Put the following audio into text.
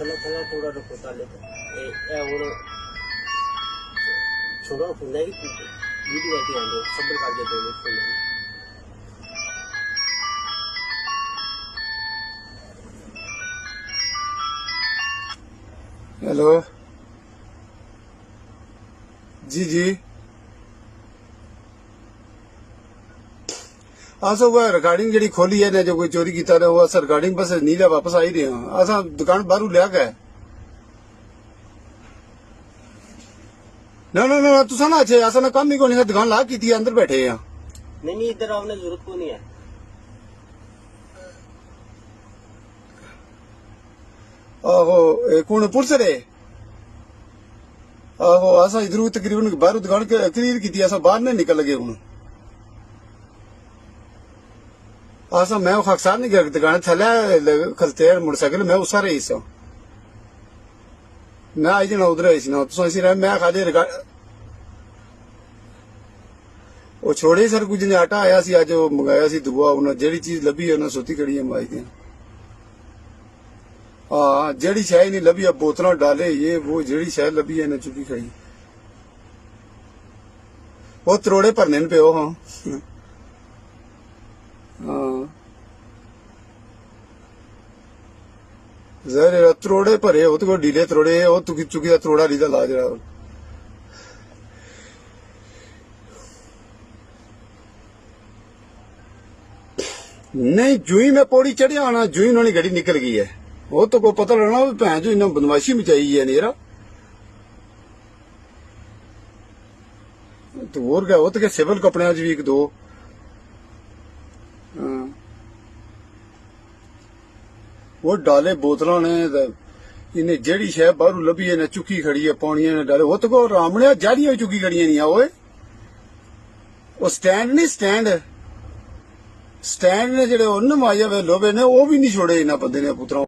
थला थला थोड़ा रखो ताले ए हुन छोड़ो फोन है वीडियो आती आंदो सबर कर दे 2 मिनट फोन हेलो जी जी अस रिकॉर्डिंग जी खोली है ने जो कोई चोरी किया वो अस रिकॉर्डिंग बस नीला वापस आई रहे हैं अस दुकान बाहर लिया गए ना ना ना तुसा ना अच्छे असा ना कम ही कोनी दुकान ला की अंदर बैठे हैं नहीं इधर आवने जरूरत को नहीं है आहो कौन पुलिस रे आहो असा इधर तकरीबन बाहर दुकान क्लियर की असा बाहर नहीं निकल लगे हूं असा मैं खकसार नहीं गया दुकान थले खलते मोटरसाइकिल मैं उस रही सा मैं आई जना उधर आई ना तो रहा मैं खादे वो छोड़े सर कुछ ने आटा आया सी अज मंगाया सी दुआ उन्हें जेड़ी चीज लभी है उन्हें सोती कड़ी माई दी हाँ जेड़ी शाय नहीं लभी अब बोतल डाले ये वो जेड़ी शाय लभी है चुकी खड़ी वो त्रोड़े भरने पे हाँ हाँ जर त्रोड़े भरे वो तो डीले त्रोड़े वो चुकी चुकी का त्रोड़ा लीदा ला जरा नहीं जुई में पौड़ी चढ़िया आना जुई उन्होंने गड्डी निकल गई है वो तो को पता लगना भैन जो इन्हें बदमाशी मचाई है नेरा तो और क्या वो तो क्या सिविल कपड़े भी एक दो वो डाले बोतलों ने इन्हें जेड़ी शह बाहर लभी है चुकी खड़ी है पानिया ने डाले वो तो को रामने जारिया चुकी खड़ी नहीं ओए वो स्टैंड नहीं स्टैंड ने जेडे उन्हें माया वे लोबे ने वो भी नहीं छोड़े इन्हें बंदे ने पुत्रों